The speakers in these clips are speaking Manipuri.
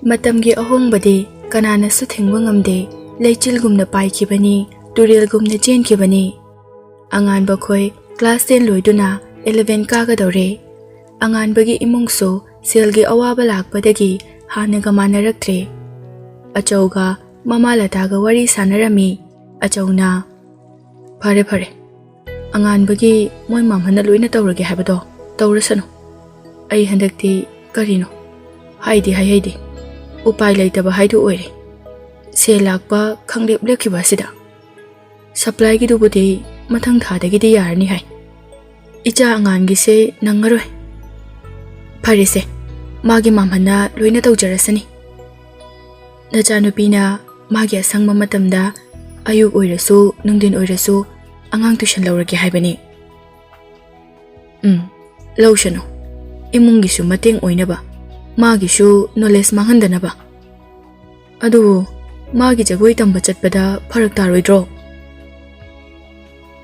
ꯃꯇꯝꯒꯤ ꯑꯍꯣꯡꯕꯗꯤ ꯀꯅꯥꯅꯁꯨ ꯊꯤꯡꯕ ꯉꯝꯗꯦ ꯂꯩꯆꯤꯜꯒꯨꯝꯅ ꯄꯥꯏꯈꯤꯕꯅꯤ ꯇꯨꯔꯦꯜꯒꯨꯝꯅ ꯆꯦꯟꯈꯤꯕꯅꯤ ꯑꯉꯥꯟꯕ ꯈꯣꯏ ꯀ꯭ꯂꯥꯁ 10 ꯂꯣꯏꯗꯨꯅ 11 ꯀꯥꯒꯗꯧꯔꯦ ꯑꯉꯥꯟꯕꯒꯤ ꯏꯃꯨꯡꯁꯨ ꯁꯦꯜꯒꯤ ꯑꯋꯥꯕ ꯂꯥꯛꯄꯗꯒꯤ ꯍꯥꯟꯅꯒ ꯃꯥꯟꯅꯔꯛꯇ꯭ꯔꯦ ꯑꯆꯧꯒ ꯃꯃꯥ ꯂꯇꯥꯒ ꯋꯥꯔꯤ ꯁꯥꯟꯅꯔꯝꯃꯤ ꯑꯆꯧꯅ ꯐꯔꯦ ꯑꯉꯥꯟꯕꯒꯤ ꯃꯣꯏ ꯃꯥꯝꯍꯟꯅ ꯂꯣꯏꯅ ꯇꯧꯔꯒꯦ ꯍꯥꯏꯕꯗꯣ ꯇꯧꯔꯁꯅꯨ ꯑꯩ ꯍꯟꯗꯛꯇꯤ ꯀꯔꯤꯅꯣ ꯍꯥꯏꯗꯤ उपाय लेतब हाइदु ओइरे से लाक्पा खंगलेप लेखिबा सिदा सप्लाई की दुबुदि मथंग थादगिदि यारनी हाय इचा अंगानगी से नंगरोय फरेसे मागी मामहन्ना लोइना तौजरसनी नचानुपीना मागी असंगम मतमदा अयुब ओइरसु नुंगदिन ओइरसु अंगांग ट्यूशन लौरगे हायबनी लौशनु इमुंगिसु मतेंग ओइनबा मागिसु नॉलेज मांगहंदनबा अदु मागी जगोई तंबा चटपदा फरक तारोइद्रो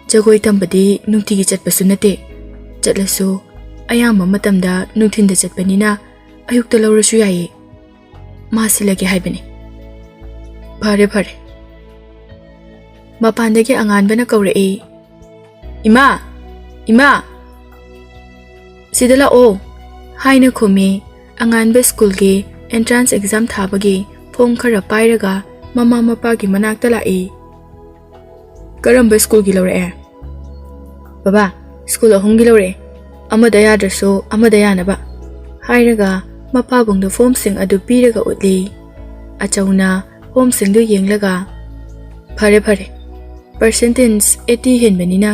जगोई तंबदी नुंतिगी चटपसु नते चटलसु अयामा मतमदा नुंथिंदा चटपनिना अयुक्ता लौरसु याई मासिलगे हायबनी फरे मपानदगी अंगानबना कौरई इमा सिदला ओ हाइना खुमी अंगानबे स्कूल के एंट्रांस एग्जाम थाबगी फोम खरा पाइरगा ममा मपा की मनाक्ता लाई करंबे स्कूल की लौरे बाबा स्कूल अहुम की लौरे अमदा याद्रसु अमदा यानबा हाइरगा मपा बुंग फोम सिंग अदु पीरगा उतली अचौना फोम सिंग दु येंगलगा फरे परसेंटेज 80 हेनबनिना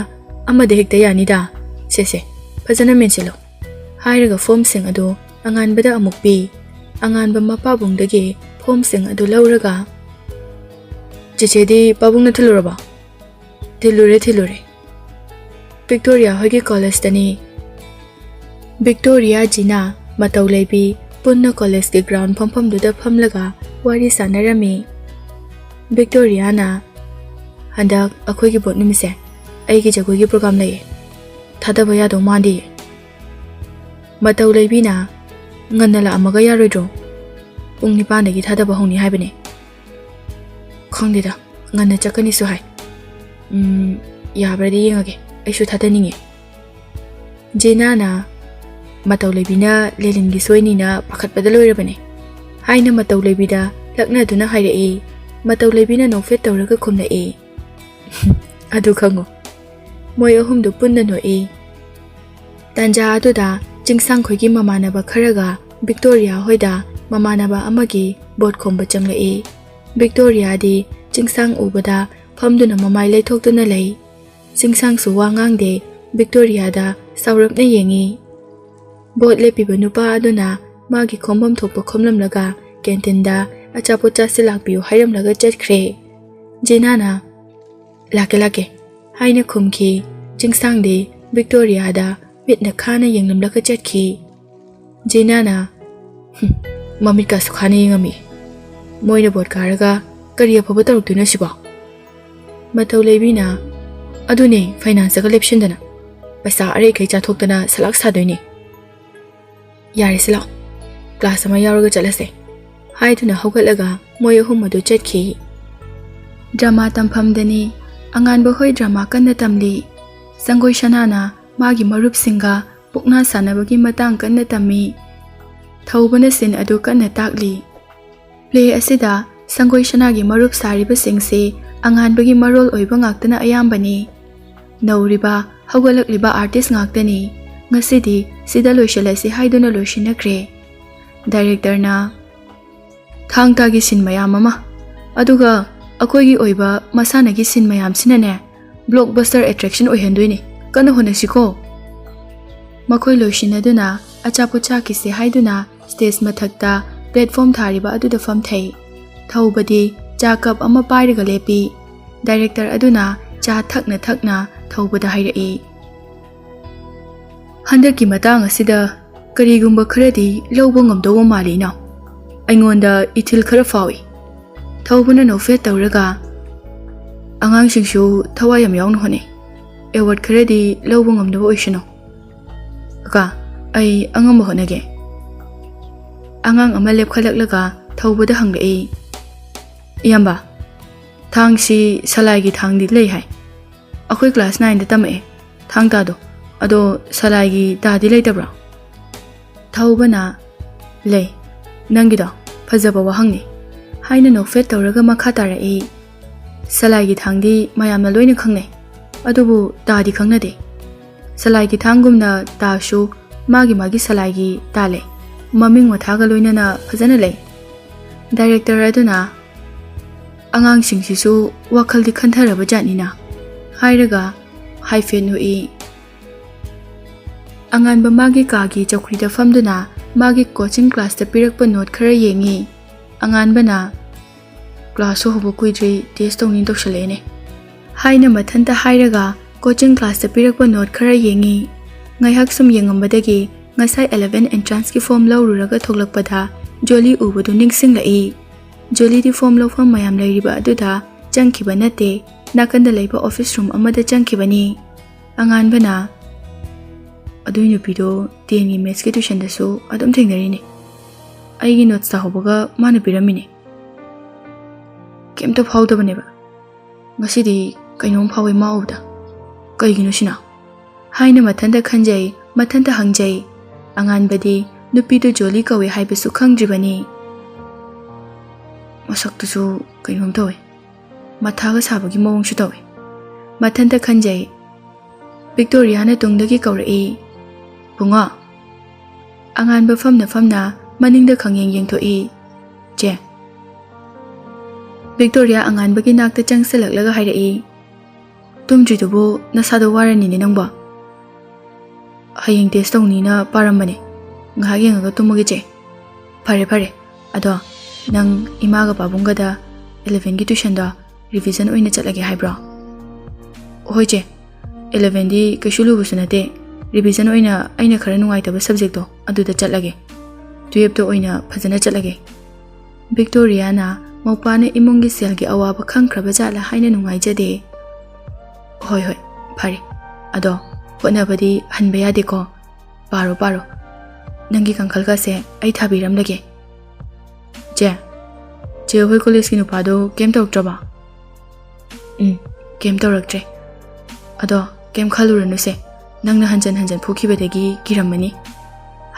अमदा हेक्ता यानिदा सेसे फजना मेंसिलो हाइरगा फोम सिंग अदु अंगानबदा अमुक पी अंगानबा मपा बुंगदगे फोम सिंग अदु लौरगा चेचेदी पाबुंगना थिलुरबा थिलुरे विक्टोरिया होगी कॉलेज तनी विक्टोरिया जिना मतौ लेबी पुन्ना कॉलेज के ग्राउंड फमफम दुदा फमलगा वारी सानरमी विक्टोरिया ना हंदक अखोगी बोट निमिसे अईगी जगोगी प्रोग्राम लई थादबा यादो मांदी मतौ लेबी ना ngana amaga yaroidro pung nipan dagi thadaba hongni haibane khongdida ngana chakani su hai yabradi yengage aishu thadaninge jena na matau lebina lelingi soini na pakhat pada loirabane haina matau lebida lakna duna hairei matau lebina nofet tawraga khumna e adu khango moi ahum du punna no e tanja adu da चिंगसांग खोगी ममानबा खरगा विक्टोरिया होइदा ममानबा अमगी बोट खोंबा चंगलई विक्टोरिया दी चिंगसांग उबदा फमदुना ममाई लेथोक्तुना लई चिंगसांग सु वांगांग दे विक्टोरिया दा सौरभने येंगी बोट लेपिबा नुपा अदुना मागी खोंबम थोपा खोमलमलगा कैंटीनदा अचापोचा से लाकपियो हायरमलगा चटख्रे जेनाना लाके हाइना खुमखी चिंगसांग दे विक्टोरिया दा मिटना खाना यंगलमलगा चटखी जेनाना मम्मी का सुखाने यंगमी मोइना बोट कारगा करी अफबा तरुक्तुना सिबा मतौ लेबिना अदुने फाइनांस का लेप्शिंदना पैसा अरे खै चाथोक्तना सलाक सादोइने यारे सिला क्लास अमा यावरगा चलसे हाइदुना हौगलगा मोय अहुम अदु चटखी ड्रामा तमफमदनी अंगानबा होय ड्रामा कन्ना तमली संगोय शनाना मागी मरुप सिंगा पुकना सानबगी मतंग कन्ना तमी थौबना सिन अदु कन्ना ताकली प्ले असिदा संगोय शनागी मरुप सारिबा सिंगसे अंगानबगी मरोल ओइबा ngakतना अयामबनी नौरिबा हौगलकलिबा आर्टिस्ट ngakतनी ngasiदी सिदा लोइशलसि हाइदुना लोइशिनक्रे डायरेक्टरना थांगतागी सिन मयाम अमा अदुगा अखोगी ओइबा मसानागी सिन मयाम सिनने ब्लॉकबस्टर अट्रैक्शन ओइहंदुइनी कन्ना होनसिको मखोय लोइशिनदुना अचापोचा किसे हाइदुना स्टेज मथक्ता प्लेटफॉर्म थारिबा अदुदा फमथै थौबदी चा कप अमा पाइरगा लेपी डायरेक्टर अदुना चा थकना थौबदा हाइरई हंदकी मतंग असिदा करीगुंबा खरदी लौबा ngamदोबा मालिना अइंगोंदा इथिल खरा फावी थौबना नोफेट तौरगा अंगांगसिंगसु थवायम यावनो होने award खरदी लौबा ngamदोबा ओइसनो Aka, ay angam honage. Angang ama lepkhalaklaga thawbada hangai. Iyamba, thang si salai gi thang di lei hai. Akhoi class 9 da tamae. Thang ta do. Ado salai gi ta di lei tabra. Thawbana lei. Nangi do phajaba wahang ni. Haina no fet tawraga makha tara e. Salai gi thang di mayamna loina khangnai. Adubu ta di khangna de. Salai gi thangumna ta shu magi salai gi ta le. Maming wathaga loina na phajana lei. Director aduna angang singsisu wakhal di khantaraba janina. Hairaga haifenu e. Angan ba magi kagi chokri da famduna magi coaching class da pirak pa note khara yengi. Angan ba na class ho hobo kuidri test tongin toksale ne. Haina mathanta hairaga coaching class da pirak pa note khara yengi. Ngaihak sum yengambadagi ngasai 11 entrance ki form lawruraga thoglakpada Jolly ubadu ningsing la e. Jolly di form law fam mayam lairiba aduda changkiba nate nakanda leiba office room amada changkibani. Angan bana adu nupido TN gi maths ki tuition da so adum thengnari ne. Aigi notes ta hobaga mana piramine. Kemta phawda bane ba. Ngasi di kainom phawi maawda. Kaigino sina. Haina mathanda khanjai mathanda hangjai. Angan badi nupido Jolly kawe haibasu khangdribani. Masaktusu kainom tawe. Mathaga sabagi mawong tawe. Mathanda khanjai. Victoria na tungdagi kaurei. Bunga. Angan ba famna maningda khangyeng yengthoi. Je. Victoria angan bagi nakta changsalaglaga hairei. Tumjridubo nasado warani ni nangba. Hayeng test tongni na parambane. Ngahageng aga tumagi je. Pare. Ado nang imaga babunga da 11 gi tuition da revision oina chatlage haibra. Hoi je. 11 di kaishulu busunate revision oina aina khara nungai taba subject to aduda chatlage. 12 to oina phajana chatlage. Victoria na mawpana imungi sel gi awaba khangkraba jala haina nungai jade. Hoi pare. Ado hotnabadi hanba yade ko. Paro. Nangi kangkhal ka se ai thabiram lage. Je hoi college ki nupado kem tawtraba. Kem tawraktre. Ado kem khaluranu se nangna hanjan phukibadagi kiramani.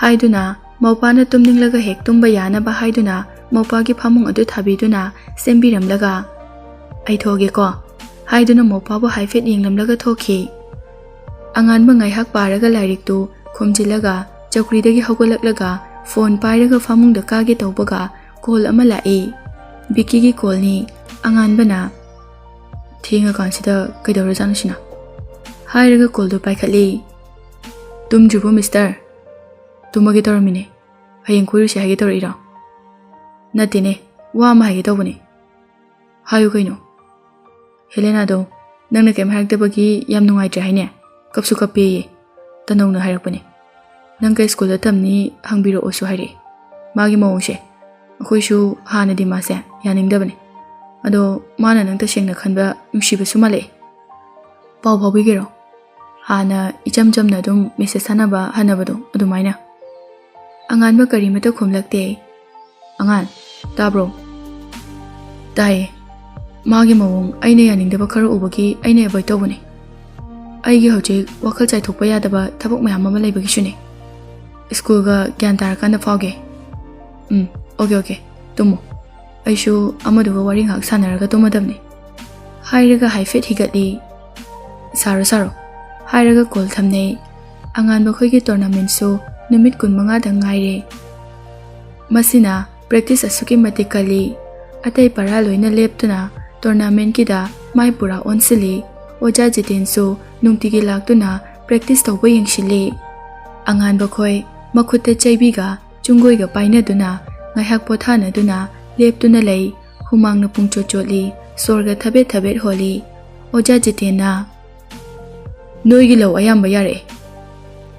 Haiduna mawpana tumninglaga hek tumba yana ba haiduna mawpagi phamung adu thabiduna sembiramlaga ai thoge ko. Haiduna mawpabu haifet yenglamlaga thoki. Angan ba ngaihak paraga lairik tu khomjilaga chakridagi hogolaklaga phone pairaga phamung da kage tawbaga call ama lai. Vicky gi call ni angan bana thinga kansida kaidawra janusina. Hairaga call do paikhatli. Tumjribo mister. Tumagi taramine. Hayeng koirusi hage tawira. Natine wa ma hage tawbane. Hayu kaino. Helena do nangna kem haraktabagi yam nungaitra haine. Kapsu kape tanongna harakpane. Nangka school da tamni hangbiro osu haire. Magi mawongse. Akhoisu hana di mase yaningdabane. Ado mana nangta sengna khanba nungsiba sumale. Pau bigero. Hana ichamna dum message hanaba hanabado adumaina. Angan ba karimata khumlakte. Angan tabro. Tai magi mawong aina yaningdaba khara ubagi aina avoid tawbane. Aigi hojik wakhal chai thokpa yadaba thabak mayam ama leibagi sune. School ga gyan tarakanda phawge. Okay. Tumo. Aishu amaduga waring hak sanaraga tumadamne. Hairaga haifet higatli. Saro. Hairaga call thamne. Angan ba khoigi tournament so numit kunmanga da ngaire. Masina practice asuki matikali. Atai para loina leptuna tournament ki da mai pura onsili. Oja jitin so nungtigi laktuna practice tawba yengshile. Angan ba khoi makhutta chaibiga chungoi ga paina duna ngaihak pothana duna leptuna lei humangna pungcho choli sorga thabet holi. Oja jitena noigi law ayamba yare.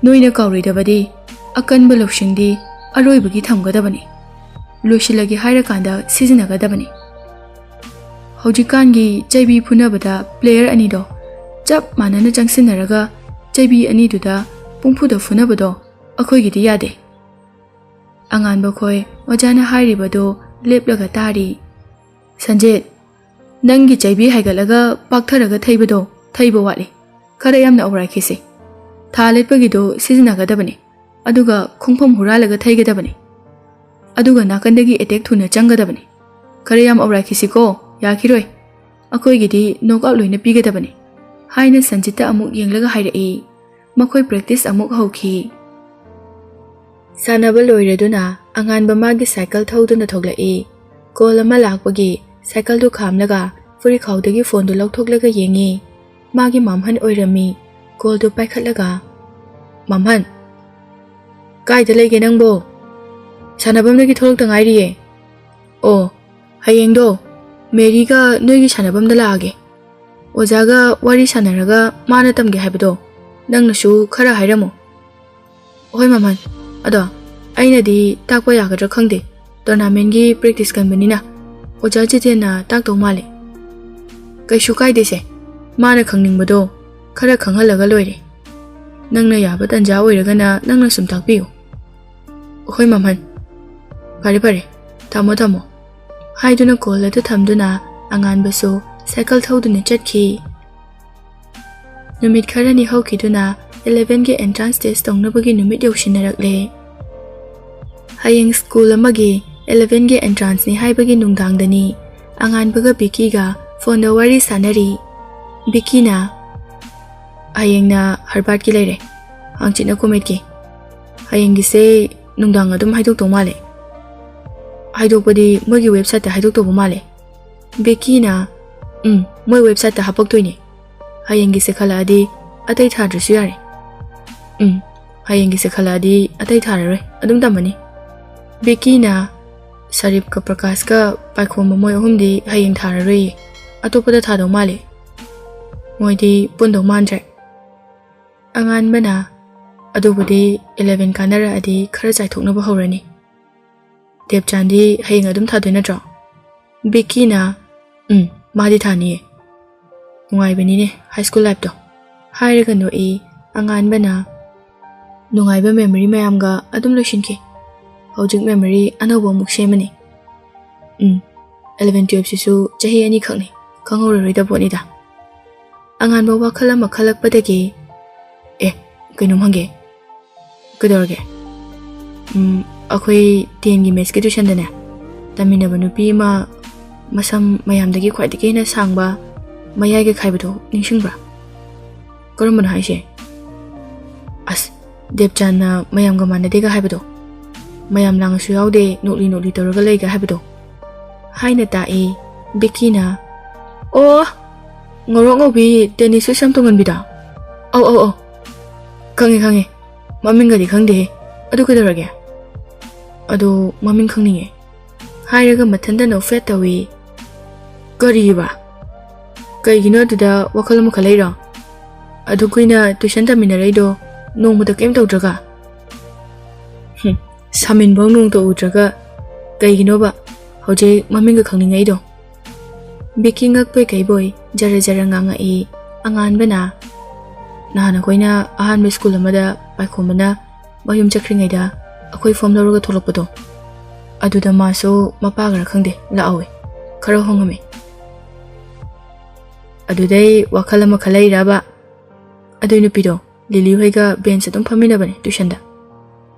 Noina kauridabadi akanba lawshingdi aroibagi thamgadabani. Loshilagi hairakanda sizinagadabani. Hojikangi chaibi phunabada player anido chap manana changsinaraga chaibi aniduda pungphuda phunabado ꯑꯩꯈꯣꯏꯒꯤꯗꯤ ꯌꯥꯗꯦ ꯑꯉꯥꯟꯕ ꯈꯣꯏ ꯑꯣꯖꯥꯅ ꯍꯥꯏꯔꯤꯕꯗꯣ ꯂꯦꯞꯂꯒ ꯇꯥꯔꯤ ꯁꯟꯖꯦꯠ ꯅꯪꯒꯤ ꯆꯩꯕꯤ ꯍꯥꯏꯒꯠꯂꯒ ꯄꯥꯛꯊꯔꯒ ꯊꯩꯕꯗꯣ ꯊꯩꯕ ꯋꯥꯠꯂꯤ ꯈꯔ ꯌꯥꯝꯅ ꯑꯧꯔꯥꯏꯈꯤꯁꯤ ꯊꯥ ꯂꯦꯞꯄꯒꯤꯗꯣ ꯁꯤꯖꯤꯟꯅꯒꯗꯕꯅꯤ ꯑꯗꯨꯒ ꯈꯣꯡꯐꯝ ꯍꯨꯔꯥꯜꯂꯒ ꯊꯩꯒꯗꯕꯅꯤ ꯑꯗꯨꯒ ꯅꯥꯀꯟꯗꯒꯤ ꯑꯦꯇꯦꯛ ꯊꯨꯅ ꯆꯪꯒꯗꯕꯅꯤ ꯈꯔ ꯌꯥꯝ ꯑꯧꯔꯥꯏꯈꯤꯁꯤꯀꯣ ꯌꯥꯈꯤꯔꯣꯏ ꯑꯩꯈꯣꯏꯒꯤꯗꯤ ꯅꯣꯛꯑꯥꯎꯠ ꯂꯣꯏꯅ ꯄꯤꯒꯗꯕꯅꯤ ꯍꯥꯏꯅ ꯁꯟꯖꯤꯠꯇ ꯑꯃꯨꯛ ꯌꯦꯡꯂꯒ ꯍꯥꯏꯔꯛꯏ ꯃꯈꯣꯏ ꯄ꯭ꯔꯦꯛꯇꯤꯁ ꯑꯃꯨꯛ ꯍꯧꯈꯤ ꯁꯥꯟꯅꯕ ꯂꯣꯏꯔꯗꯨꯅ ꯑꯉꯥꯟꯕ ꯃꯥꯒꯤ ꯁꯥꯏꯀꯜ ꯊꯧꯗꯨꯅ ꯊꯣꯛꯂꯛꯏ ꯀꯣꯜ ꯑꯃ ꯂꯥꯛꯄꯒꯤ ꯁꯥꯏꯀꯜꯗꯨ ꯈꯥꯝꯂꯒ ꯐꯨꯔꯤꯈꯥꯎꯗꯒꯤ ꯐꯣꯟꯗꯨ ꯂꯧꯊꯣꯛꯂꯒ ꯌꯦꯡꯉꯤ ꯃꯥꯒꯤ ꯃꯝꯍꯟ ꯑꯣꯏꯔꯝꯃꯤ ꯀꯣꯜꯗꯨ ꯄꯥꯏꯈꯠꯂꯒ ꯃꯝꯍꯟ ꯀꯥꯏꯗ ꯂꯩꯒꯦ ꯅꯪꯕꯣ ꯁꯥꯟꯅꯐꯝꯗꯒꯤ ꯊꯣꯛꯂꯛꯇ ꯉꯥꯏꯔꯤꯌꯦ ꯑꯣ ꯍꯌꯦꯡꯗꯣ ꯃꯦꯔꯤꯒ ꯅꯣꯏꯒꯤ ꯁꯥꯟꯅꯐꯝꯗ ꯂꯥꯛꯑꯒꯦ ꯑꯣꯖꯥꯒ ꯋꯥꯔꯤ ꯁꯥꯟꯅꯔꯒ ꯃꯥꯅ ꯇꯝꯒꯦ ꯍꯥꯏꯕꯗꯣ ꯅꯪꯅꯁꯨ ꯈꯔ ꯍꯥꯏꯔꯝꯃꯣ ꯍꯣꯏ ꯃꯃꯟ ꯑꯗꯣ ꯑꯩꯅꯗꯤ ꯇꯥꯛꯄ ꯌꯥꯒꯗ꯭ꯔꯥ ꯈꯪꯗꯦ ꯇꯣꯔꯅꯥꯃꯦꯟꯒꯤ ꯄ꯭ꯔꯦꯛꯇꯤꯁ ꯀꯟꯕꯅꯤꯅ ꯑꯣꯖꯥ ꯖꯤꯇꯦꯟꯅ ꯇꯥꯛꯇꯧ ꯃꯥꯜꯂꯦ ꯀꯩꯁꯨ ꯀꯥꯏꯗꯦꯁꯦ ꯃꯥꯅ ꯈꯪꯅꯤꯡꯕꯗꯣ ꯈꯔ ꯈꯪꯍꯜꯂꯒ ꯂꯣꯏꯔꯦ ꯅꯪꯅ ꯌꯥꯕ ꯇꯟꯖꯥ ꯑꯣꯏꯔꯒꯅ ꯅꯪꯅ ꯁꯨꯝ ꯇꯥꯛꯄꯤꯌꯨ ꯍꯣꯏ ꯃꯃꯟ ꯐꯔꯦ ꯐꯔꯦ ꯊꯝꯃꯣ ꯊꯝꯃꯣ ꯍꯥꯏꯗꯨꯅ ꯀꯣꯜ ꯑꯗꯨ ꯊꯝꯗꯨꯅ ꯑꯉꯥꯟꯕꯁꯨ ꯁꯥꯏꯀꯜ ꯊꯧꯗꯨꯅ ꯆꯠꯈꯤ ꯅꯨꯃꯤꯠ ꯈꯔꯅꯤ ꯍꯧꯈꯤꯗꯨꯅ 11ꯒꯤ ꯑꯦꯟꯇ꯭ꯔꯥꯟꯁ ꯇꯦꯁ ꯇꯧꯅꯕꯒꯤ ꯅꯨꯃꯤꯠ ꯌꯧꯁꯤꯟꯅꯔꯛꯂꯦ ꯍꯌꯦꯡ ꯁ꯭ꯀꯨꯜ ꯑꯃꯒꯤ 11ꯒꯤ ꯑꯦꯟꯇ꯭ꯔꯥꯟꯁꯅꯤ ꯍꯥꯏꯕꯒꯤ ꯅꯨꯡꯗꯥꯡꯗꯅꯤ ꯑꯉꯥꯟꯕꯒ ꯕꯤꯀꯤꯒ ꯐꯣꯟꯗ ꯋꯥꯔꯤ ꯁꯥꯟꯅꯔꯤ ꯕꯤꯀꯤꯅ ꯍꯌꯦꯡꯅ ꯍꯔꯕꯥꯔꯠꯀꯤ ꯂꯩꯔꯦ ꯍꯥꯡꯆꯤꯠꯅ ꯀꯣꯃꯦꯠꯀꯤ ꯍꯌꯦꯡꯒꯤꯁꯦ ꯅꯨꯡꯗꯥꯡ ꯑꯗꯨꯝ ꯍꯥꯏꯗꯣꯛꯇꯧ ꯃꯥꯜꯂꯦ ꯍꯥꯏꯗꯣꯛꯄꯗꯤ ꯃꯣꯏꯒꯤ ꯋꯦꯕꯁꯥꯏꯠꯇ ꯍꯥꯏꯗꯣꯛꯇꯧꯕ ꯃꯥꯜꯂꯦ ꯕꯤꯀꯤꯅ ꯃꯣꯏ ꯋꯦꯕꯁꯥꯏꯠꯇ ꯍꯥꯞꯄꯛꯇꯣꯏꯅꯦ ꯍꯌꯦꯡꯒꯤꯁꯦ ꯈꯜꯂꯛꯑꯗꯤ ꯑꯇꯩ ꯊꯥꯗ꯭ꯔꯁꯨ ꯌꯥꯔꯦ ꯍꯌꯦꯡꯒꯤꯁꯦ ꯈꯜꯂꯛꯑꯗꯤ ꯑꯇꯩ ꯊꯥꯔꯔꯣꯏ ꯑꯗꯨꯝ ꯇꯝꯃꯅꯤ ꯕꯤꯀꯤꯅ ꯁꯔꯤꯞꯀ ꯄ꯭ꯔꯀꯥꯁꯀ ꯄꯥꯏꯈꯣꯝꯕ ꯃꯣꯏ ꯑꯍꯨꯝꯗꯤ ꯍꯌꯦꯡ ꯊꯥꯔꯔꯣꯏꯌꯦ ꯑꯇꯣꯞꯄꯗ ꯊꯥꯗꯧ ꯃꯥꯜꯂꯦ ꯃꯣꯏꯗꯤ ꯄꯨꯟꯗꯧ ꯃꯥꯟꯗ꯭ꯔꯦ ꯑꯉꯥꯟꯕꯅ ꯑꯗꯨꯕꯨꯗꯤ 11 ꯀꯥꯟꯅꯔꯛꯑꯗꯤ ꯈꯔ ꯆꯥꯏꯊꯣꯛꯅꯕ ꯍꯧꯔꯅꯤ ꯗꯦꯕꯆꯥꯟꯗꯤ ꯍꯌꯦꯡ ꯑꯗꯨꯝ ꯊꯥꯗꯣꯏ ꯅꯠꯇ꯭ꯔꯣ ꯕꯤꯀꯤꯅ ꯃꯥꯗꯤ ꯊꯥꯅꯤꯌꯦ ꯅꯨꯡꯉꯥꯏꯕꯅꯤꯅꯦ ꯍꯥꯏ ꯁ꯭ꯀꯨꯜ ꯂꯥꯏꯐꯇꯣ ꯍꯥꯏꯔꯒ ꯅꯣꯛꯏ ꯑꯉꯥꯟꯕꯅ ꯅꯨꯡꯉꯥꯏꯕ ꯃꯦꯃꯣꯔꯤ ꯃꯌꯥꯝꯒ ꯑꯗꯨꯝ ꯂꯣꯏꯁꯤꯟꯈꯤ ꯍꯧꯖꯤꯛ ꯃꯦꯃꯣꯔꯤ ꯑꯅꯧꯕ ꯑꯃꯨꯛ ꯁꯦꯝꯃꯅꯤ 11-12 ꯆꯍꯤ 2 ꯈꯛꯅꯤ ꯈꯪꯍꯧꯔꯔꯣꯏꯗ ꯄꯣꯠꯅꯤꯗ ꯑꯉꯥꯟꯕ ꯋꯥꯈꯜ ꯑꯃ ꯈꯜꯂꯛꯄꯗꯒꯤ ꯀꯩꯅꯣꯝ ꯍꯪꯒꯦ ꯀꯩꯗꯧꯔꯒꯦ ꯑꯩꯈꯣꯏ 10ꯒꯤ ꯃꯦꯠꯁꯀꯤ ꯇ꯭ꯌꯨꯁꯟꯗꯅꯦ ꯇꯝꯃꯤꯟꯅꯕ ꯅꯨꯄꯤ ꯑꯃ ꯃꯁꯝ ꯃꯌꯥꯝꯗꯒꯤ ꯈ꯭ꯋꯥꯏꯗꯒꯤ ꯍꯦꯟꯅ ꯁꯥꯡꯕ ꯃꯌꯥꯏꯒ ꯈꯥꯏꯕꯗꯣ ꯅꯤꯡꯁꯤꯡꯕ꯭ꯔꯥ ꯀꯔꯝꯕꯅꯣ ꯍꯥꯏꯁꯦ ꯑꯁ ꯗꯦꯕꯆꯥꯟꯅ ꯃꯌꯥꯝꯒ ꯃꯥꯟꯅꯗꯦꯒ ꯍꯥꯏꯕꯗꯣ ꯃꯌꯥꯝ ꯂꯥꯡꯉꯁꯨ ꯌꯥꯎꯗꯦ ꯅꯣꯛꯂꯤ ꯅꯣꯛꯂꯤ ꯇꯧꯔꯒ ꯂꯩꯒ ꯍꯥꯏꯕꯗꯣ ꯍꯥꯏꯅ ꯇꯥꯛꯏ ꯕꯤꯀꯤꯅ ꯑꯣ ꯉꯧꯔꯣꯛ ꯉꯧꯕꯤ ꯇꯦꯅꯤꯁꯁꯨ ꯁꯝ ꯇꯣꯡꯍꯟꯕꯤꯗꯣ ꯑꯧ ꯈꯪꯉꯦ ꯃꯃꯤꯡꯒꯗꯤ ꯈꯪꯗꯦꯍꯦ ꯑꯗꯨ ꯀꯩꯗꯧꯔꯒꯦ ꯑꯗꯣ ꯃꯃꯤꯡ ꯈꯪꯅꯤꯡꯉꯦ ꯍꯥꯏꯔꯒ ꯃꯊꯟꯇ ꯅꯣꯛꯐꯦꯠ ꯇꯧꯏ ꯀꯔꯤꯕ ꯀꯩꯒꯤꯅꯣ ꯑꯗꯨꯗ ꯋꯥꯈꯜ ꯑꯃ ꯈꯜꯂꯛꯏꯔꯣ ꯑꯗꯨ ꯀꯨꯏꯅ ꯇ꯭ꯌꯨꯁꯟ ꯇꯝꯃꯤꯟꯅꯔꯛꯏꯗꯣ ꯅꯣꯡꯃꯗ ꯀꯩꯝ ꯇꯧꯗ꯭ꯔꯒ ꯁꯥꯃꯤꯟꯐꯧ ꯅꯣꯡꯇ ꯎꯗ꯭ꯔꯒ ꯀꯩꯒꯤꯅꯣꯕ ꯍꯧꯖꯤꯛ ꯃꯃꯤꯡꯒ ꯈꯪꯅꯤꯡꯉꯛꯏꯗꯣ ꯕꯤꯀꯤ ꯉꯛꯄꯣꯏ ꯀꯩꯕꯣꯏ ꯖꯔ ꯖꯔ ꯉꯥꯡꯉꯛꯏ ꯑꯉꯥꯟꯕꯅ ꯅꯍꯥꯟ ꯑꯩꯈꯣꯏꯅ ꯑꯍꯥꯟꯕ ꯁ꯭ꯀꯨꯜ ꯑꯃꯗ ꯄꯥꯏꯈꯣꯝꯕꯅ ꯃꯌꯨꯝ ꯆꯠꯈ꯭ꯔꯤꯉꯩꯗ ꯑꯩꯈꯣꯏ ꯐꯣꯝ ꯂꯧꯔꯒ ꯊꯣꯛꯂꯛꯄꯗꯣ ꯑꯗꯨꯗ ꯃꯥꯁꯨ ꯃꯄꯥꯒꯔ ꯈꯪꯗꯦ ꯂꯥꯛꯍꯧꯋꯦ ꯈꯔ ꯍꯣꯡꯉꯝꯃꯦ ꯑꯗꯨꯗꯩ ꯋꯥꯈꯜ ꯑꯃ ꯈꯜꯂꯛꯏꯔꯕ ꯑꯗꯨꯏ ꯅꯨꯄꯤꯗꯣ ꯂꯤꯂꯤ ꯍꯣꯏꯒ ꯕꯦꯟꯁ ꯑꯗꯨꯝ ꯐꯝꯃꯤꯟꯅꯕꯅꯦ ꯇ꯭ꯌꯨꯁꯟꯗ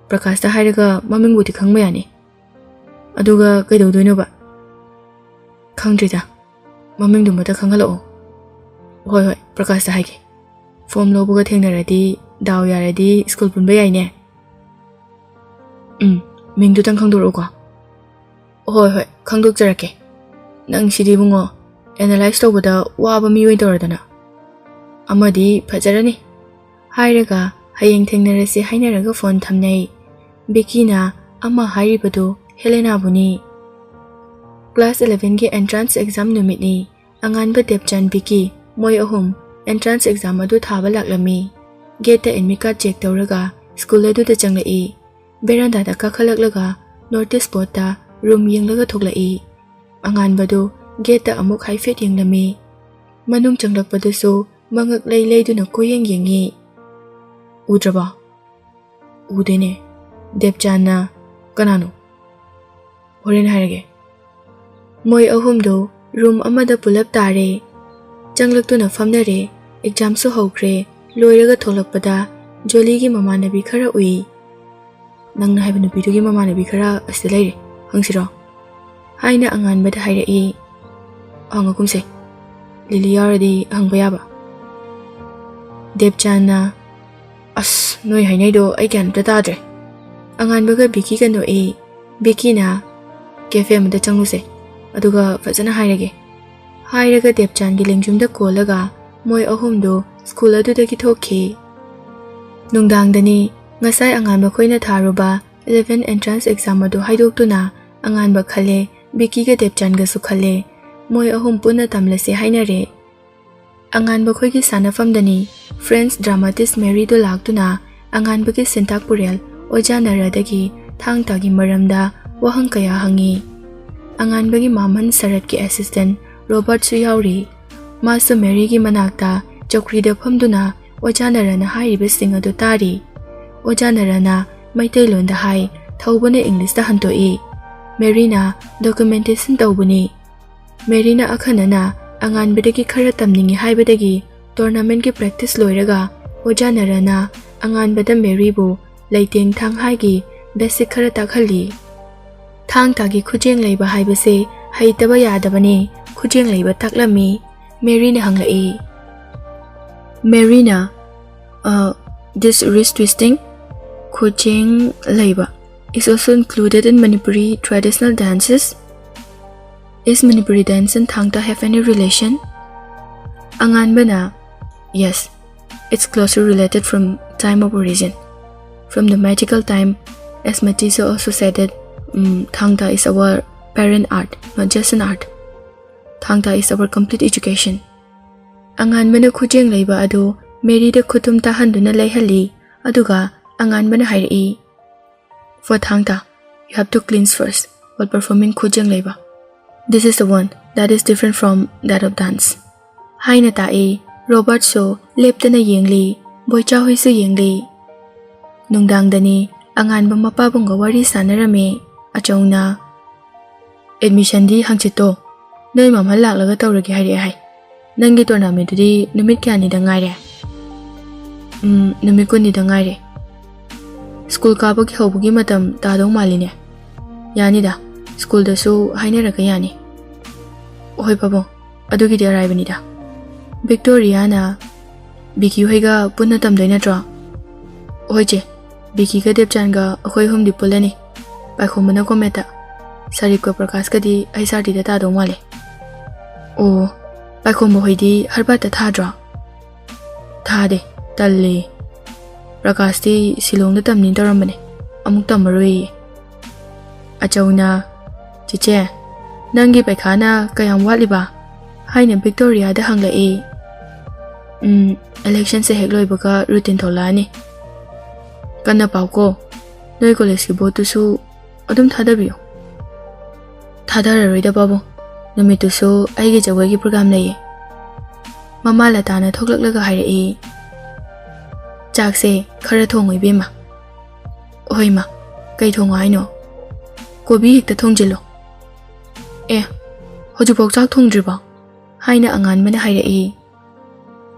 ꯄ꯭ꯔꯀꯥꯁꯇ ꯍꯥꯏꯔꯒ ꯃꯃꯤꯡꯕꯨꯗꯤ ꯈꯪꯕ ꯌꯥꯅꯤ ꯑꯗꯨꯒ ꯀꯩꯗꯧꯗꯣꯏꯅꯣꯕ ꯈꯪꯗ꯭ꯔꯤꯗ ꯃꯃꯤꯡꯗꯨꯃꯇ ꯈꯪꯍꯜꯂꯛꯑꯣ ꯍꯣꯏ ꯄ꯭ꯔꯀꯥꯁꯇ ꯍꯥꯏꯒꯦ ꯐꯣꯝ ꯂꯧꯕꯒ ꯊꯦꯡꯅꯔꯗꯤ ꯗꯥꯎ ꯌꯥꯔꯗꯤ ꯁ꯭ꯀꯨꯜ ꯄꯨꯟꯕ ꯌꯥꯏꯅꯦ ꯃꯤꯡꯗꯨꯇꯪ ꯈꯪꯗꯣꯔꯛꯎꯀꯣ ꯍꯣꯏ ꯈꯪꯗꯣꯛꯆꯔꯛꯀꯦ ꯅꯪ ꯁꯤꯗꯤ ꯏꯕꯨꯡꯉꯣ ꯑꯦꯅꯥꯂꯥꯏꯁ ꯇꯧꯕꯗ ꯋꯥꯕ ꯃꯤꯑꯣꯏ ꯇꯧꯔꯗꯅ ꯑꯃꯗꯤ ꯐꯖꯔꯅꯤ ꯍꯥꯏꯔꯒ ꯍꯌꯦꯡ ꯊꯦꯡꯅꯔꯁꯤ ꯍꯥꯏꯅꯔꯒ ꯐꯣꯟ ꯊꯝꯅꯩ ꯕꯤꯀꯤꯅ ꯑꯃ ꯍꯥꯏꯔꯤꯕꯗꯨ ꯍꯦꯂꯦꯅꯥꯕꯨꯅꯤ ꯀ꯭ꯂꯥꯁ 11ꯒꯤ ꯑꯦꯟꯇ꯭ꯔꯥꯟꯁ ꯑꯦꯛꯖꯥꯝ ꯅꯨꯃꯤꯠꯅꯤ ꯑꯉꯥꯟꯕ ꯗꯦꯕꯆꯥꯟ ꯕꯤꯀꯤ ꯃꯣꯏ ꯑꯍꯨꯝ ꯑꯦꯟꯇ꯭ꯔꯥꯟꯁ ꯑꯦꯛꯖꯥꯝ ꯑꯗꯨ ꯊꯥꯕ ꯂꯥꯛꯂꯝꯃꯤ ꯒꯦꯠꯇ ꯑꯦꯗꯃꯤꯠ ꯀꯥꯔꯗ ꯆꯦꯛ ꯇꯧꯔꯒ ꯁ꯭ꯀꯨꯜ ꯑꯗꯨꯗ ꯆꯪꯂꯛꯏ ꯕꯦꯔꯥꯟꯗꯥꯗ ꯀꯥꯈꯠꯂꯛꯂꯒ ꯅꯣꯇꯤꯁ ꯕꯣꯔꯗꯇ ꯔꯨꯝ ꯌꯦꯡꯂꯒ ꯊꯣꯛꯂꯛꯏ ꯑꯉꯥꯟꯕꯗꯨ ꯒꯦꯠꯇ ꯑꯃꯨꯛ ꯍꯥꯏꯐꯦꯠ ꯌꯦꯡꯂꯝꯃꯤ ꯃꯅꯨꯡ ꯆꯪꯂꯛꯄꯗꯁꯨ ꯃꯉꯛ ꯂꯩꯗꯨꯅ ꯀꯣꯌꯦꯡ ꯌꯦꯡꯉꯤ ꯎꯗ꯭ꯔꯕꯣ ꯎꯗꯦꯅꯦ. ꯗꯦꯕꯆꯥꯟꯅ ꯀꯅꯥꯅꯣ? ꯍꯣꯔꯦꯟ ꯍꯥꯏꯔꯒꯦ. ꯃꯣꯏ ꯑꯍꯨꯝꯗꯣ ꯔꯨꯝ ꯑꯃꯗ ꯄꯨꯂꯞ ꯇꯥꯔꯦ. ꯆꯪꯂꯛꯇꯨꯅ ꯐꯝꯅꯔꯦ. ꯑꯦꯛꯖꯥꯝꯁꯨ ꯍꯧꯈ꯭ꯔꯦ. ꯂꯣꯏꯔꯒ ꯊꯣꯛꯂꯛꯄꯗ ꯖꯣꯂꯤꯒꯤ ꯃꯃꯥꯟꯅꯕꯤ ꯈꯔ ꯎꯏ. ꯅꯪꯅ ꯍꯥꯏꯕ ꯅꯨꯄꯤꯗꯨꯒꯤ ꯃꯃꯥꯟꯅꯕꯤ ꯈꯔ ꯑꯁꯤꯗ ꯂꯩꯔꯦ. ꯍꯪꯁꯤꯔꯣ? ꯍꯥꯏꯅ ꯑꯉꯥꯟꯕꯗ ꯍꯥꯏꯔꯛꯏ. ꯍꯪꯉꯒꯨꯝꯁꯦ. ꯂꯤꯂꯤ ꯌꯥꯎꯔꯗꯤ ꯍꯪꯕ ꯌꯥꯕ. ꯗꯦꯕꯆꯥꯟꯅ ꯑꯁ ꯅꯣꯏ ꯍꯥꯏꯅꯩꯗꯣ ꯑꯩ ꯒ꯭ꯌꯥꯟ ꯑꯝꯇ ꯇꯥꯗ꯭ꯔꯦ. ꯑꯉꯥꯟꯕꯒ ꯕꯤꯀꯤꯒ ꯅꯣꯛꯏ. ꯕꯤꯀꯤꯅ ꯀꯦꯐꯦ ꯑꯃꯗ ꯆꯪꯂꯨꯁꯦ. ꯑꯗꯨꯒ ꯐꯖꯅ ꯍꯥꯏꯔꯒꯦ. ꯍꯥꯏꯔꯒ ꯗꯦꯕꯆꯥꯟꯒꯤ ꯂꯦꯡꯖꯨꯝꯗ ꯀꯣꯜꯂꯒ ꯃꯣꯏ ꯑꯍꯨꯝꯗꯣ ꯁ꯭ꯀꯨꯜ ꯑꯗꯨꯗꯒꯤ ꯊꯣꯛꯈꯤ. ꯅꯨꯡꯗꯥꯡꯗꯅꯤ. ꯉꯁꯥꯏ ꯑꯉꯥꯟꯕ ꯈꯣꯏꯅ ꯊꯥꯔꯨꯕ 11 ꯑꯦꯟꯇ꯭ꯔꯥꯟꯁ ꯑꯦꯛꯖꯥꯝ ꯑꯗꯨ ꯍꯥꯏꯗꯣꯛꯇꯨꯅ ꯑꯉꯥꯟꯕ ꯈꯜꯂꯦ. ꯕꯤꯀꯤꯒ ꯗꯦꯕꯆꯥꯟꯒꯁꯨ ꯈꯜꯂꯦ. ꯃꯣꯏ ꯑꯍꯨꯝ ꯄꯨꯟꯅ ꯇꯝꯂꯁꯦ ꯍꯥꯏꯅꯔꯦ. ꯑꯉꯥꯟꯕ ꯈꯣꯏꯒꯤ ꯁꯥꯟꯅꯐꯝꯗꯅꯤ ꯐ꯭ꯔꯦꯟꯁ ꯗ꯭ꯔꯥꯃꯥꯇꯤꯁ ꯃꯦꯔꯤꯗꯣ ꯂꯥꯛꯇꯨꯅ ꯑꯉꯥꯟꯕꯒꯤ ꯁꯤꯟꯇꯥꯛꯄꯨꯔꯦꯜ ꯑꯣꯖꯥ ꯅꯔꯥꯗꯒꯤ ꯊꯥꯡꯇꯥꯒꯤ ꯃꯔꯝꯗ ꯋꯥꯍꯪ ꯀꯌꯥ ꯍꯪꯉꯤ. ꯑꯉꯥꯟꯕꯒꯤ ꯃꯥꯝꯍꯟ ꯁꯔꯠꯀꯤ ꯑꯦꯁꯤꯁꯇꯦꯟ ꯔꯣꯕꯔꯠꯁꯨ ꯌꯥꯎꯔꯤ. ꯃꯥꯁꯨ ꯃꯦꯔꯤꯒꯤ ꯃꯅꯥꯛꯇ ꯆꯧꯀ꯭ꯔꯤꯗ ꯐꯝꯗꯨꯅ ꯑꯣꯖꯥ ꯅꯔꯥꯅ ꯍꯥꯏꯔꯤꯕꯁꯤꯡ ꯑꯗꯨ ꯇꯥꯔꯤ. ꯑꯣꯖꯥ ꯅꯔꯥꯅ ꯃꯩꯇꯩꯂꯣꯟꯗ ꯍꯥꯏ, ꯊꯧꯕꯅ ꯏꯪꯂꯤꯁꯇ ꯍꯟꯇꯣꯛꯏ. ꯃꯦꯔꯤꯅ ꯗꯣꯀꯨꯃꯦꯟꯇꯦꯁꯟ ꯇꯧꯕꯅꯤ. ꯃꯦꯔꯤꯅ ꯑꯈꯟꯅꯅ ꯑꯉꯥꯟꯕꯗꯒꯤ ꯈꯔ ꯇꯝꯅꯤꯡꯉꯤ ꯍꯥꯏꯕꯗꯒꯤ ꯇꯣꯔꯅꯥꯃꯦꯟꯠꯀꯤ ꯄ꯭ꯔꯦꯛꯇꯤꯁ ꯂꯣꯏꯔꯒ ꯑꯣꯖꯥ ꯅꯔꯥꯅ ꯑꯉꯥꯟꯕꯗ ꯃꯦꯔꯤꯕꯨ ꯂꯩꯇꯦꯡ ꯊꯥꯡꯍꯥꯏꯒꯤ ꯕꯦꯁꯤꯛ ꯈꯔ ꯇꯥꯛꯍꯜꯂꯤ. ꯊꯥꯡꯇꯥꯒꯤ ꯈꯨꯖꯦꯡ ꯂꯩꯕ ꯍꯥꯏꯕꯁꯦ ꯍꯩꯇꯕ ꯌꯥꯗꯕꯅꯤ. ꯈꯨꯖꯦꯡ ꯂꯩꯕ ꯇꯥꯛꯂꯝꯃꯤ. ꯃꯦꯔꯤꯅ ꯍꯪꯂꯛꯏ. ꯃꯦꯔꯤꯅ this wrist twisting khujeng laiba is also included in Manipuri traditional dances. Is Manipuri dance and Thangta have any relation? Anganbana, yes, it's closely related from time of origin. From the magical time, as Matisse also said that Thangta is our parent art, not just an art. Thangta is our complete education. Anganbana khujeng laiba adu Mary da khutum tahanduna laihali aduga anganbana hairi. For Thangta, you have to cleanse first while performing khujeng laiba. This is the one that is different from that of dance. Haina tae Robert so leptana yengli, boycha hoi su yengli. Nungdang dani anganba mapabungga wari sanarame achongna. Admission di hangchito. Noi mama laklaga tawragi hairi hai. Nangi tournament di numit kyani da ngaire. Numit kunni da ngaire. School kaba ki haubugi matam tadong maline. Yani da. School da su hainaraga yani. Ohoy pabong, adugi di arrive nida. Victoria na Biki hoiga punna tamdai natro. Ohoy che, Biki ka Debchan ga akoy hum di pulani. Pakhomana ko meta. Sarip ka Prakash ka di ay sardi da tadong wale. O, pakhombo hoy di harbat da thadro. Thade, talli. Prakash di silong da tamnin taramane. Amuk tamarui. Achaw na, chiche, nangi paikana kayang wali ba? Haina Victoria da hanglai. Election se hegloi baka routine tholani. Kana pau ko, noi college ki botu su adum thadabiyo. Thadara da babu, namitu su aigi jawai ki program lai. Mama latana thoklaklaga hairai. Chak se khara thongoi bema. Oi ma, kai thongai no. Kobi hekta thongjilo. Hojupok chak thongdriba. Haina anganbana hairai.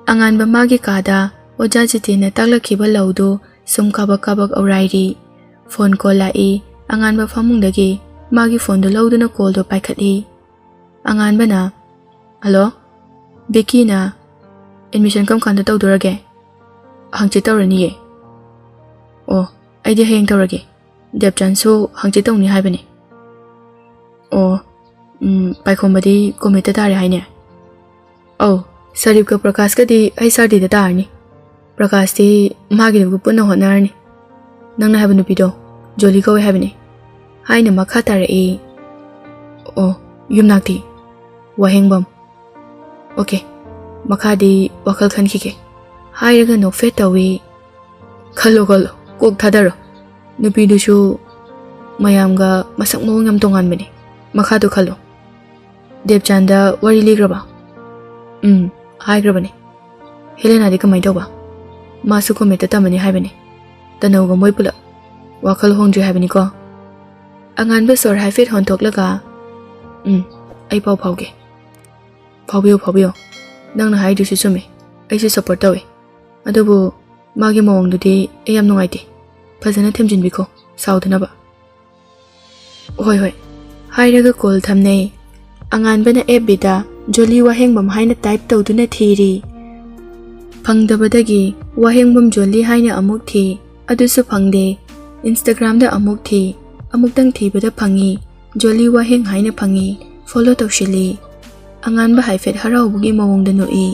Anganba magi kada oja jitina taklakhiba laudo sum kabak aurairi. Phone call lai. Anganba famungdagi magi phone do lauduna call do paikhathi. Anganbana, hello? Biki na admission kam kanda tawdurage. Hangchi tawrani ye. Oh, aidi hayeng tawrage. Debchan so hangchi tawni haibani. Oh, paikombadi komita tare haine. Oh, Sarip ka Prakash ka di ay sardi da tarni. Prakash di magi da punna honarni. Nang na habanu pido, Jolly ko habani. Haina makha tare e. Oh, yumnakti. Wahengbam. Okay. Makha di wakal khan kike. Hairaga no fetawi. Khalo kok thadaro. Nupidu shu mayamga masak mo ngam tongan bani. Makha do khalo. Debchanda wari ligraba. Haigrabani. Helena di kamay daw ba? Masu ko meta tamani haibani. ꯇꯅꯧꯒ ꯃꯣꯏ ꯄꯨꯂꯞ ꯋꯥꯈꯜ ꯍꯣꯡꯗ꯭ꯔꯤ ꯍꯥꯏꯕꯅꯤꯀꯣ ꯑꯉꯥꯟꯕ ꯁꯣꯔ ꯍꯥꯏꯐꯦꯠ ꯍꯣꯟꯊꯣꯛꯂꯒ ꯑꯩ ꯄꯥꯎ ꯐꯥꯎꯒꯦ ꯐꯥꯎꯕꯤꯌꯨ ꯅꯪꯅ ꯍꯥꯏꯗꯨꯁꯨ ꯆꯨꯝꯃꯦ ꯑꯩꯁꯨ ꯁꯞꯄꯣꯔꯠ ꯇꯧꯏ ꯑꯗꯨꯕꯨ ꯃꯥꯒꯤ ꯃꯑꯣꯡꯗꯨꯗꯤ ꯑꯩ ꯌꯥꯝ ꯅꯨꯡꯉꯥꯏꯇꯦ ꯐꯖꯅ ꯊꯦꯝꯖꯤꯟꯕꯤꯈꯣ ꯁꯥꯎꯗꯅꯕ ꯍꯣꯏ ꯍꯥꯏꯔꯒ ꯀꯣꯜ ꯊꯝꯅꯩ ꯑꯉꯥꯟꯕꯅ FBꯗ ꯖꯣꯂꯤ ꯋꯥꯍꯦꯡꯕꯝ ꯍꯥꯏꯅ ꯇꯥꯏꯞ ꯇꯧꯗꯨꯅ ꯊꯤꯔꯤ ꯐꯪꯗꯕꯗꯒꯤ ꯋꯥꯍꯦꯡꯕꯝ ꯖꯣꯂꯤ ꯍꯥꯏꯅ ꯑꯃꯨꯛ ꯊꯤ ꯑꯗꯨꯁꯨ ꯐꯪꯗꯦ ꯏꯟꯁꯇꯥꯒ꯭ꯔꯥꯝꯗ ꯑꯃꯨꯛ ꯊꯤ ꯑꯃꯨꯛꯇꯪ ꯊꯤꯕꯗ ꯐꯪꯉꯤ ꯖꯣꯂꯤ ꯋꯥꯍꯦꯡ ꯍꯥꯏꯅ ꯐꯪꯉꯤ ꯐꯣꯂꯣ ꯇꯧꯁꯤꯜꯂꯤ ꯑꯉꯥꯟꯕ ꯍꯥꯏꯐꯦꯠ ꯍꯔꯥꯎꯕꯒꯤ ꯃꯑꯣꯡꯗ ꯅꯣꯛꯏ